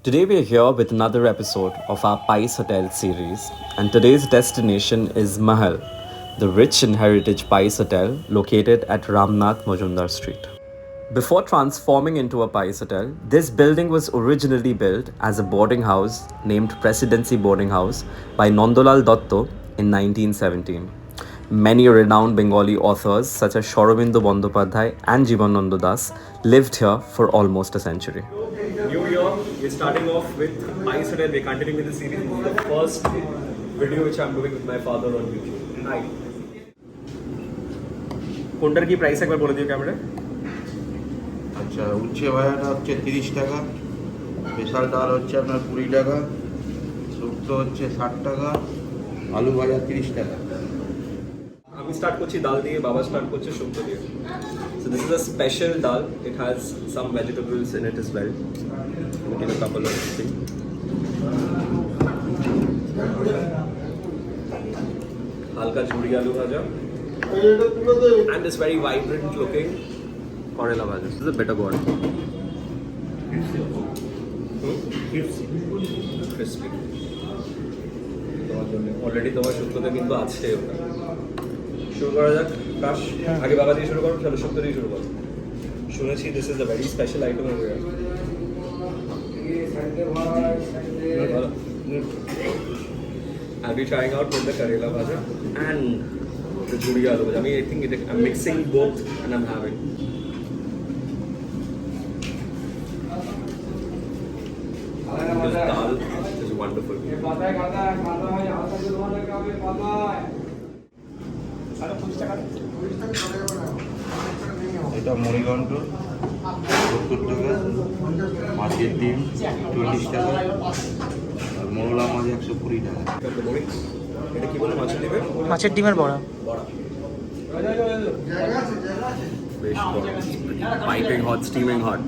Today we are here with another episode of our Pais Hotel series, and today's destination is Mahal, the rich and heritage Pais Hotel located at Ramnath Majumdar Street. Before transforming into a Pais Hotel, this building was originally built as a boarding house named Presidency Boarding House by Nandolal Dotto in 1917. Many renowned Bengali authors such as Shorobindu Bandyopadhyay and Jivanananda Das lived here for almost a century. New Year, we're starting off with Pais Hotel. We're continuing with the series. This is the first video which I'm doing with my father on YouTube. Hi. কোনটার কি price একবার বলে দিও ক্যামেরায়। আচ্ছা, উচ্ছে ভাজাটা হচ্ছে 30 টাকা, স্পেশাল ডাল হচ্ছে আপনার 20 টাকা, শুক্তো হচ্ছে 60 টাকা, আলু ভাজা 30 টাকা। আমি স্টার্ট করছি ডাল দিয়ে, বাবা স্টার্ট করছে শুক্তো দিয়ে। So this is a special dal. It has some vegetables in it as well. We'll take a couple of things. Halka churi aloo bhaja. And this very vibrant looking Karela bhaja. This is a bitter gourd. Crispy. Already তোমার শুক্তোতে কিন্তু আছে ওটা। শুরু করা যাক। কাশ আগে বাবা দিয়ে শুরু করো, চলো শুক্তো দিয়ে শুরু করো। শুনেছি this is a very special item over here. I'll be trying out with the Karela bhaja and the churi aloo bhaja. I think I'm mixing both and I'm having. This dal is wonderful. এটা মুড়িঘণ্ট 70 টাকা, মাছের ডিম 40 টাকা, আর মোরলা মাছ 120 টাকা। এটা কি বলে মাছের ডিমের? মাছের ডিমের বড়া। বেশ পাইপিং হট, স্টিমিং হট।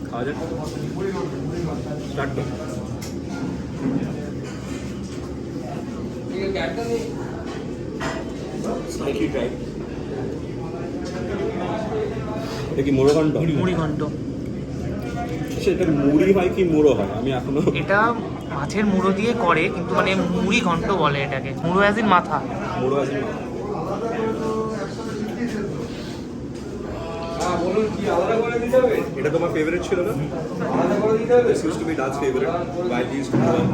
খাওয়া যাক। স্টার্ট করো। Slightly dry. এটা কি মুড়ো ঘন্ট? মুড়ি ঘন্ট। সেটা মুড়ি হয় কি মুড়ো হয়? আমি এখনো এটা মাছের মুড়ো দিয়ে করে, কিন্তু মানে মুড়ি ঘন্ট বলে এটাকে। মুড়ো অ্যাজ ইন মাথা। মুড়ো আছে না? এটা তোমার ফেভারিট ছিল না? This used to be Dad's favorite while he used to do it.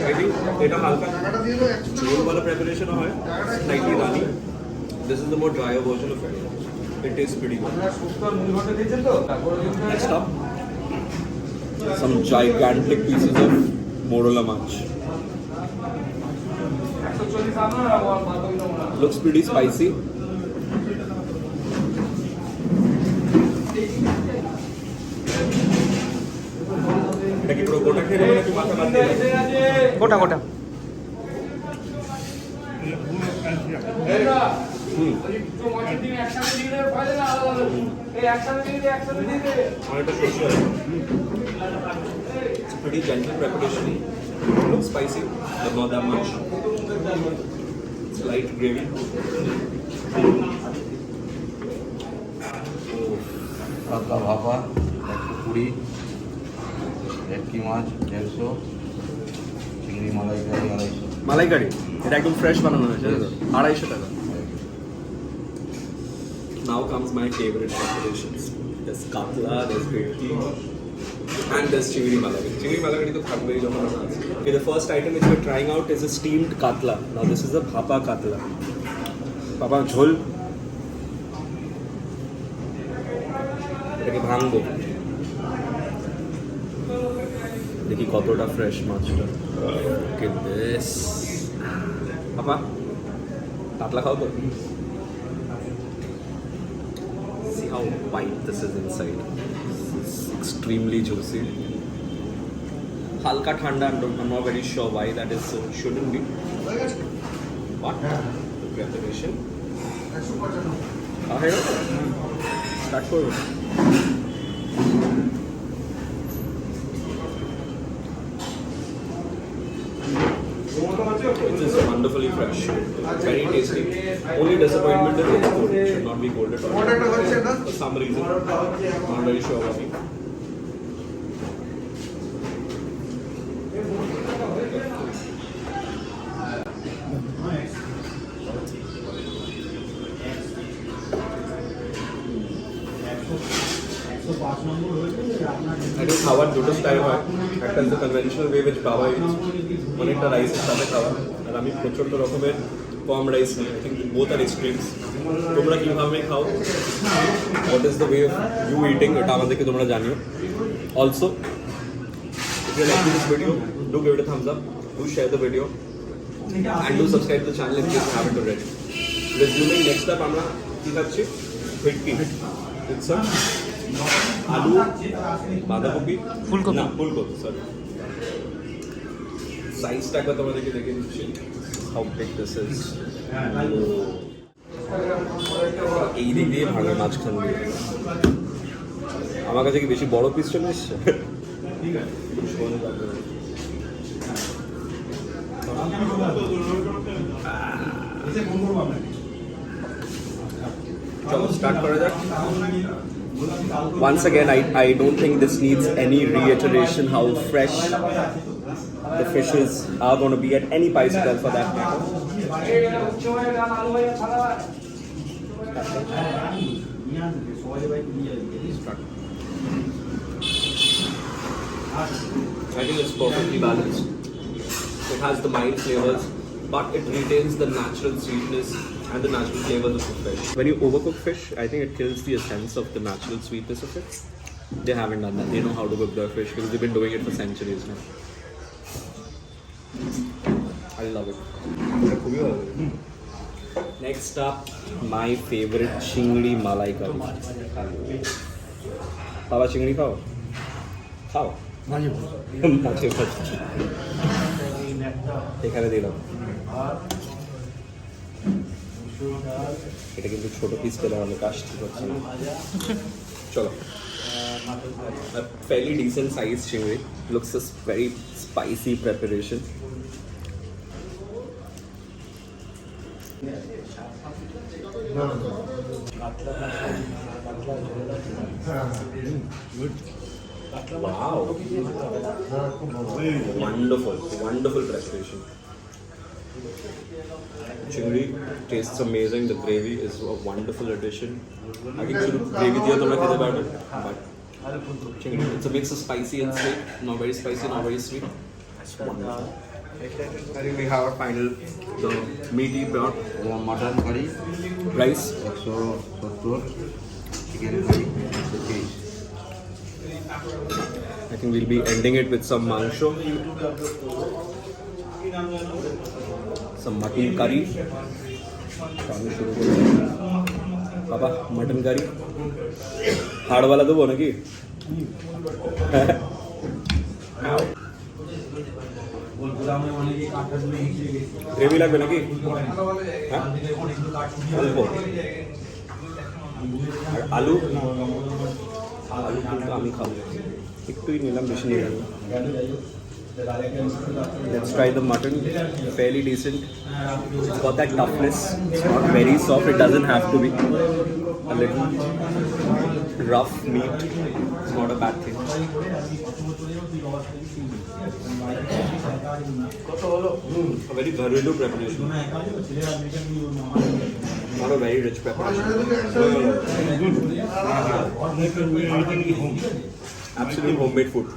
I think এটা হালকা ঝোল वाला preparation হয়, slightly runny. This is the more drier version of it. It tastes pretty good. Next up, some gigantic pieces of Morola mach. Looks pretty spicy. এটা কি পুরো গোটা খেয়ে নেবে নাকি মাথা বাদ দিয়ে দেবে? গোটা গোটা। অনেকটা সরষে আছে। It's pretty gentle preparation. Looks spicy, but not that much. It's light gravy. কাতলা ভাপা 120, ভেটকি মাছ 150, চিংড়ি মালাইকারি 250। মালাইকারি এটা একদম ফ্রেশ বানানো হয়েছে, 250 টাকা। Now comes my favorite preparations. There's katla, there's bheti, and there's chingri malagari. Chingri malagari to থাকবেই যখন আমরা আছি। Okay, the first item which we're trying out is a steamed katla. Now this is a bhapa katla. Bhapa ঝোল। এটাকে ভাঙবো। দেখি কতটা fresh মাছটা। Look at this. বাবা কাতলা খাও তো? See how white this is inside. It's extremely juicy. Halka thanda, I'm not very sure why that is so. It shouldn't be. What? The preparation. Start for It is wonderfully fresh, very tasty. Only disappointment is it's cold. It should not be cold at all. For some reason, I'm not very sure why. think খাওয়ার দুটো style হয়, একটা হচ্ছে conventional way which বাবা use, অনেকটা রাইসের সাথে খাওয়া, আর আমি প্রচণ্ড রকমের কম রাইস নিই। I think both are extremes. তোমরা কীভাবে খাও, what is the way of you eating, এটা আমাদেরকে তোমরা জানিও। Also if you like this video, do give it a thumbs up, do share the video, and do subscribe to the channel if you haven't already. Resuming, next up আমরা কি খাচ্ছি, bhetki with some আলু, বাঁধাকপি, ফুলকপি। না ফুলকপি, sorry. সাইজটা একবার তোমাদেরকে দেখে দিচ্ছি, how big this is. এই দিক দিয়ে ভাঙা মাঝখান দিয়ে। আমার কাছে কি বেশি বড় পিস চলে এসছে? চলো স্টার্ট করা যাক। Once again, I don't think this needs any reiteration how fresh the fishes are going to be at any Pais Hotel for that matter. I think it's perfectly balanced. It has the mild flavors, but it retains the natural sweetness and the natural flavors of the fish. When you overcook fish, I think it kills the essence of the natural sweetness of it. They haven't done that. They know how to cook their fish because they've been doing it for centuries now. I love it. Next up, my favorite chingri malai curry. Papa chingri khao? Khao? মাঝে মাঝে এখানে দিলাম। এটা কিন্তু ছোট piece পেলে আমাদের কাজ ঠিক হচ্ছে না। চলো, fairly decent size chingri, looks a very spicy preparation. Wow, wonderful preparation. Chingri tastes amazing. The gravy is a wonderful addition. I think gravy diya to khate paro, but chingri, it's a mix of spicy and sweet. Not very spicy, not very sweet. It's wonderful. I think we have our final, the meaty part, mutton curry, rice, 170, chicken curry, cheese. I think we'll be ending it with some mangsho, some mutton curry. Papa, mutton curry. Hard wala dobo naki? Gravy lagbe naki? Alpo. আর আলু কিন্তু আমি খাবো, একটুই নিলাম, বেশি নিলাম। Let's try the mutton. Fairly decent. It's got that toughness. It's not very soft. It doesn't have to be. A little rough meat. It's not a bad thing. A very Gharelu preparation. Not a very rich preparation. Absolute homemade food.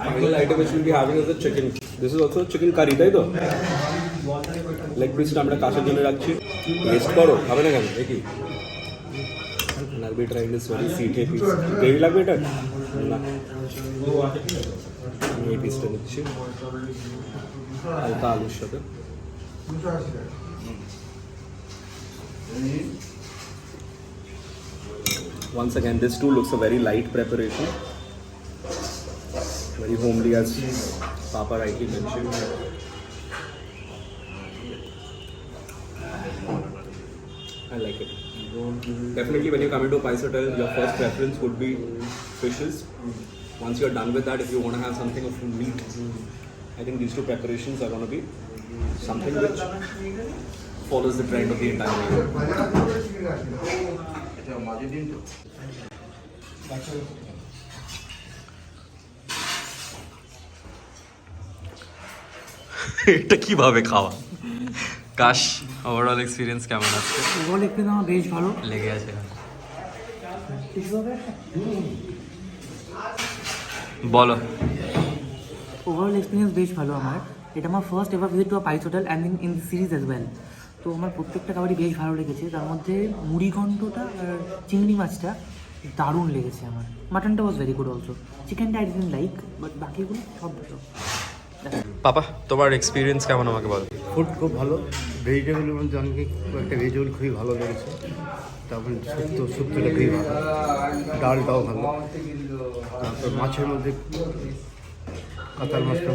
Final item which we'll be having is the chicken. This is also chicken curry, তাই তো? Leg পিসটা আমরা কাঁচার জন্য রাখছি। Test করো, খাবে না কেন? দেখি। And I'll be trying this very seated piece. Gravy লাগবে এটা? না। আমি এই পিসটা নিচ্ছি। হালকা আলুর সাথে। Once again, this too looks a very light preparation. Very homely, as Papa rightly mentioned. I like it. Definitely when you come into Pais Hotel, your first preference would be fishes. Once you're done with that, if you want to have something of meat, I think these two preparations are going to be something which follows the trend of the entire meal. এটা কিভাবে খাওয়া? কাশ, overall experience কেমন আছে? Overall experience আমার বেশ ভালো লেগে আছে। বলো। ওভারঅল এক্সপিরিয়েন্স বেশ ভালো আমার। এটা আমার first ever visit to a pice hotel and in this series as well. তো আমার প্রত্যেকটা খাবারই বেশ ভালো লেগেছে। তার মধ্যে মুড়ি ঘন্টটা আর চিংড়ি মাছটা দারুণ লেগেছে আমার। মাটনটা ওয়াজ ভেরি গুড অলসো। চিকেনটা আই ডিডন্ট লাইক, বাট বাকিগুলো সব ভালো। পাপা তোমার এক্সপিরিয়েন্স কেমন আমাকে বলো। ফুড খুব ভালো। ভেজিটেবলের মধ্যে অনেকে একটা ভেজিটেবল খুবই ভালো লেগেছে। তারপরে শুক্তোটা খুবই ভালো, ডালটাও ভালো। তারপর মাছের মধ্যে কাতাল মাছটা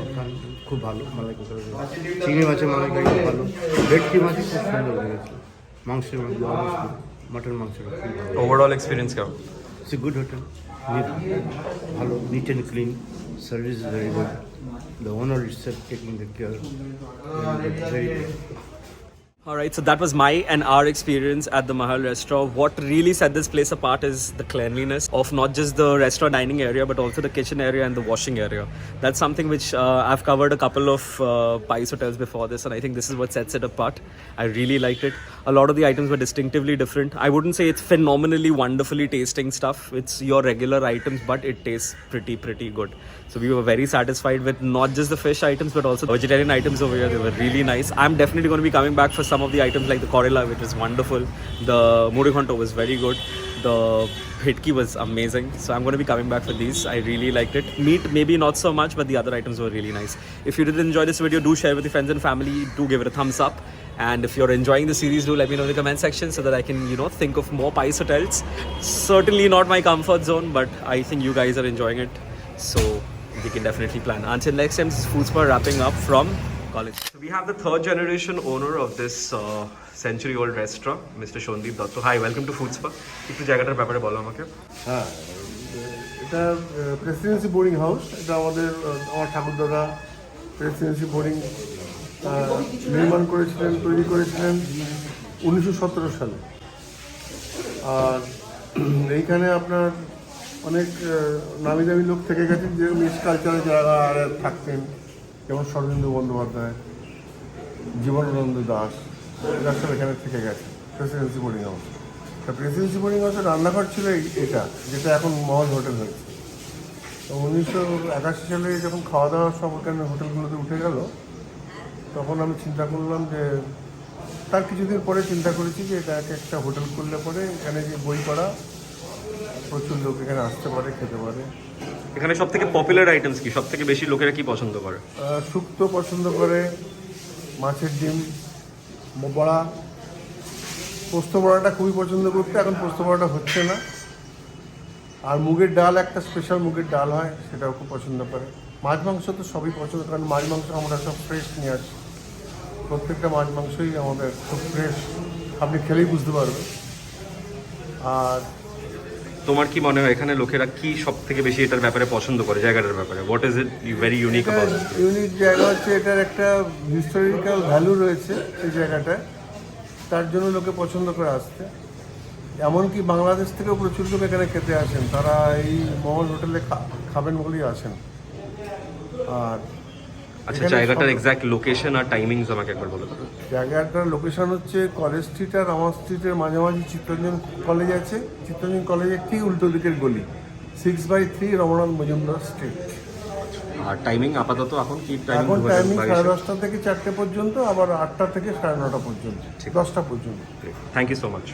খুব ভালো, মালাইকারি। চিংড়ি মাছের মালাইকারি খুব ভালো। ভেটকি মাছই খুব সুন্দর লেগেছে। মাংসের মধ্যে মাটন মাংসটা খুব ভালো। ওভারঅল এক্সপিরিয়েন্স কেমন? ইটস এ গুড হোটেল, ভালো, neat and clean, service is very good, the owner itself taking the care, very good. Alright, so that was my and our experience at the Mahal restaurant. What really set this place apart is the cleanliness of not just the restaurant dining area but also the kitchen area and the washing area. That's something which I've covered a couple of Pice hotels before this, and I think this is what sets it apart. I really liked it. A lot of the items were distinctively different. I wouldn't say it's phenomenally wonderfully tasting stuff. It's your regular items, but it tastes pretty good. So we were very satisfied with not just the fish items but also the vegetarian items over here. They were really nice. I'm definitely going to be coming back for some of the items like the Corella, which was wonderful. The Murighonto was very good. The Hitki was amazing. So I'm going to be coming back for these. I really liked it. Meat, maybe not so much, but the other items were really nice. If you did enjoy this video, do share with your friends and family. Do give it a thumbs up. And if you're enjoying the series, do let me know in the comment section so that I can, think of more Pice hotels. Certainly not my comfort zone, but I think you guys are enjoying it. So we can definitely plan. Until next time, this is Foodspa wrapping up from college. So we have the third generation owner of this century old restaurant, Mr. Shondeep Datto. Hi, welcome to Foodspa. একটু জায়গাটার ব্যাপারে বলো আমাকে। হ্যাঁ, এটা Presidency boarding house. এটা আমার ঠাকুরদাদা Presidency boarding তৈরি করেছিলেন 1917 সালে। আর এইখানে আপনার অনেক নামি দামি লোক থেকে গেছেন, যে মিস কালচারে যারা আর থাকতেন, যেমন শরদিন্দু বন্দ্যোপাধ্যায়, জীবনানন্দ দাস, এরা সব এখানে থেকে গেছে প্রেসিডেন্সি বোর্ডিং হাউস। তা প্রেসিডেন্সি বোর্ডিং হাউসের রান্নাঘর ছিল এটা, যেটা এখন মহল হোটেল হয়েছে। তো 1981 সালে যখন খাওয়া দাওয়া সব এখানে হোটেলগুলোতে উঠে গেল, তখন আমি চিন্তা করলাম যে, তার কিছুদিন পরে চিন্তা করেছি যে এটা একটা হোটেল করলে পরে এখানে যে বই পড়া প্রচুর লোক এখানে আসতে পারে, খেতে পারে। এখানে সব থেকে পপুলার আইটেমস কি? সব থেকে বেশি লোকেরা কি পছন্দ করে? শুক্তো পছন্দ করে, মাছের ডিম, বড়া, পোস্ত বড়াটা খুবই পছন্দ করতে। এখন পোস্ত বড়াটা হচ্ছে না। আর মুগের ডাল, একটা স্পেশাল মুগের ডাল হয়, সেটাও খুব পছন্দ করে। মাছ মাংস তো সবই পছন্দ, কারণ মাছ মাংস আমরা সব ফ্রেশ নিয়ে আসি। প্রত্যেকটা মাছ মাংসই আমাদের খুব ফ্রেশ, আপনি খেলেই বুঝতে পারবেন। আর তোমার কি মনে হয় এখানে লোকেরা কি সব থেকে বেশি এটার ব্যাপারে পছন্দ করে, জায়গাটার ব্যাপারে? What is it very unique about this? Unique জায়গা হচ্ছে এটার একটা হিস্টোরিক্যাল ভ্যালু রয়েছে এই জায়গাটায়, তার জন্য লোকে পছন্দ করে আসতে। এমনকি বাংলাদেশ থেকেও প্রচুর লোক এখানে খেতে আসেন, তারা এই মহল হোটেলে খাবেন বলেই আসেন। আর আচ্ছা, জায়গাটার এক্স্যাক্ট লোকেশন আর টাইমিংস আমাকে একবার বলো। জায়গাটার লোকেশন হচ্ছে কলেজ স্ট্রিট আর রামা স্ট্রিটের মাঝামাঝি চিত্তরঞ্জন কলেজ আছে। চিত্তরঞ্জন কলেজের ঠিক উল্টো দিকের গলি, 6/3 রমনাথ মজুমদার স্ট্রিট। আর টাইমিং আপাতত এখন কি টাইমিং? এখন টাইমিং 10:30 থেকে 4টে পর্যন্ত, আবার 8টা থেকে 9:30 পর্যন্ত, 10টা পর্যন্ত। Thank you so much.